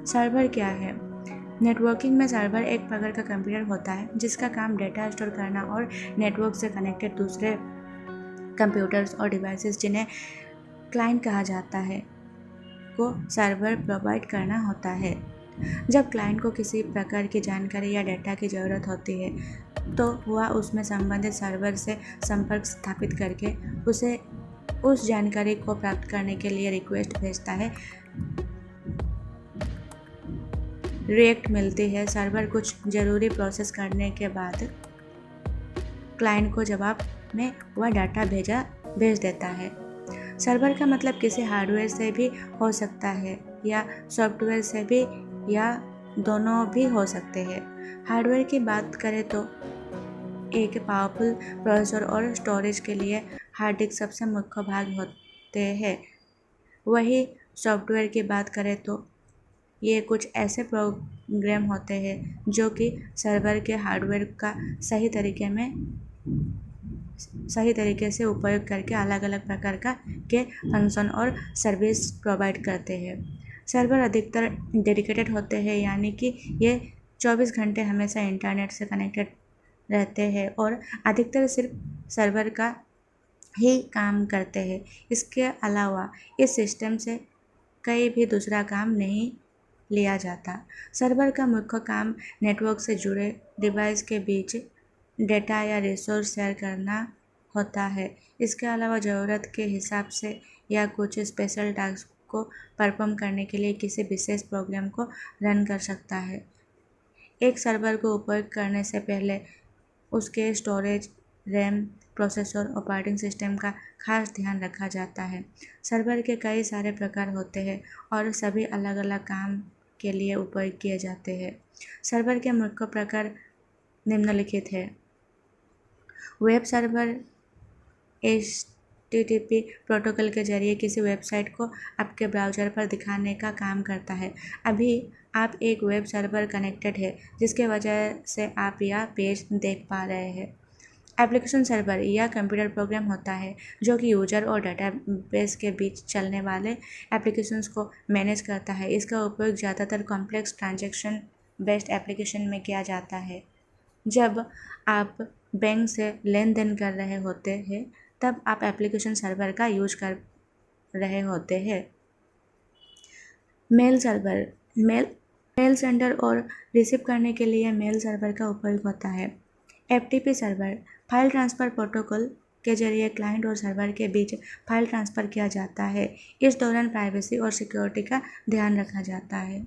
Server क्या है? Networking में सर्वर एक प्रकार का कंप्यूटर होता है जिसका काम डेटा स्टोर करना और नेटवर्क से कनेक्टेड दूसरे कंप्यूटर्स और डिवाइसेस जिन्हें क्लाइंट कहा जाता है को सर्वर प्रोवाइड करना होता है। जब क्लाइंट को किसी प्रकार की जानकारी या डेटा की ज़रूरत होती है तो वह उसमें संबंधित सर्वर से संपर्क स्थापित करके उसे उस जानकारी को प्राप्त करने के लिए रिक्वेस्ट भेजता है। रिएक्ट मिलती है। सर्वर कुछ ज़रूरी प्रोसेस करने के बाद क्लाइंट को जवाब में वह डाटा भेज देता है। सर्वर का मतलब किसी हार्डवेयर से भी हो सकता है या सॉफ्टवेयर से भी, या दोनों भी हो सकते हैं। हार्डवेयर की बात करें तो एक पावरफुल प्रोसेसर और स्टोरेज के लिए हार्ड डिस्क सबसे मुख्य भाग होते हैं। वही सॉफ्टवेयर की बात करें तो ये कुछ ऐसे प्रोग्राम होते हैं जो कि सर्वर के हार्डवेयर का सही तरीके से उपयोग करके अलग अलग प्रकार के फंक्शन और सर्विस प्रोवाइड करते हैं। सर्वर अधिकतर डेडिकेटेड होते हैं, यानी कि ये 24 घंटे हमेशा इंटरनेट से कनेक्टेड रहते हैं और अधिकतर सिर्फ सर्वर का ही काम करते हैं। इसके अलावा इस सिस्टम से कहीं भी दूसरा काम नहीं लिया जाता। सर्वर का मुख्य काम नेटवर्क से जुड़े डिवाइस के बीच डेटा या रिसोर्स शेयर करना होता है। इसके अलावा ज़रूरत के हिसाब से या कुछ स्पेशल टास्क को परफॉर्म करने के लिए किसी विशेष प्रोग्राम को रन कर सकता है। एक सर्वर को उपयोग करने से पहले उसके storage, RAM, processor, operating system का खास ध्यान रखा जाता है। सर्वर के कई सारे प्रकार होते हैं और सभी अलग अलग काम के लिए उपयोग किए जाते हैं। सर्वर के मुख्य प्रकार निम्नलिखित है। वेब सर्वर HTTP प्रोटोकॉल के जरिए किसी वेबसाइट को आपके ब्राउज़र पर दिखाने का काम करता है। अभी आप एक वेब सर्वर कनेक्टेड है जिसके वजह से आप यह पेज देख पा रहे हैं। एप्लीकेशन सर्वर यह कंप्यूटर प्रोग्राम होता है जो कि यूजर और डेटाबेस के बीच चलने वाले एप्लीकेशंस को मैनेज करता है। इसका उपयोग ज़्यादातर कॉम्प्लेक्स ट्रांजैक्शन बेस्ड एप्लीकेशन में किया जाता है। जब आप बैंक से लेन देन कर रहे होते हैं तब आप एप्लीकेशन सर्वर का यूज कर रहे होते हैं। मेल सर्वर मेल सेंडर और रिसीव करने के लिए मेल सर्वर का उपयोग होता है। FTP server file transfer protocol के जरिए क्लाइंट और सर्वर के बीच फाइल ट्रांसफ़र किया जाता है। इस दौरान प्राइवेसी और सिक्योरिटी का ध्यान रखा जाता है।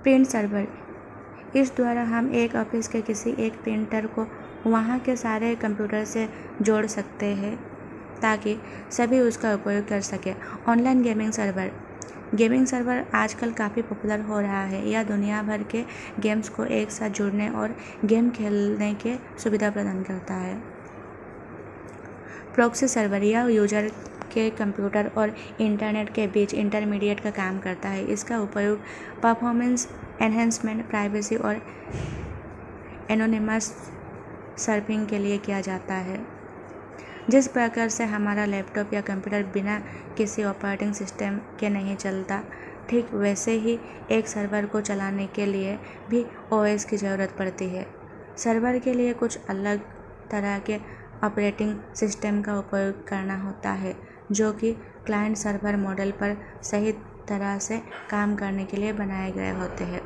प्रिंट सर्वर इस द्वारा हम एक ऑफिस के किसी एक प्रिंटर को वहाँ के सारे कंप्यूटर से जोड़ सकते हैं ताकि सभी उसका उपयोग कर सकें। ऑनलाइन गेमिंग सर्वर आजकल काफ़ी पॉपुलर हो रहा है। यह दुनिया भर के गेम्स को एक साथ जुड़ने और गेम खेलने की सुविधा प्रदान करता है। प्रॉक्सी सर्वर यह यूजर के कंप्यूटर और इंटरनेट के बीच इंटरमीडिएट का काम करता है। इसका उपयोग परफॉर्मेंस एनहेंसमेंट, प्राइवेसी और एनोनिमस सर्फिंग के लिए किया जाता है। जिस प्रकार से हमारा लैपटॉप या कंप्यूटर बिना किसी ऑपरेटिंग सिस्टम के नहीं चलता, ठीक वैसे ही एक सर्वर को चलाने के लिए भी OS की ज़रूरत पड़ती है। सर्वर के लिए कुछ अलग तरह के ऑपरेटिंग सिस्टम का उपयोग करना होता है जो कि क्लाइंट सर्वर मॉडल पर सही तरह से काम करने के लिए बनाए गए होते हैं।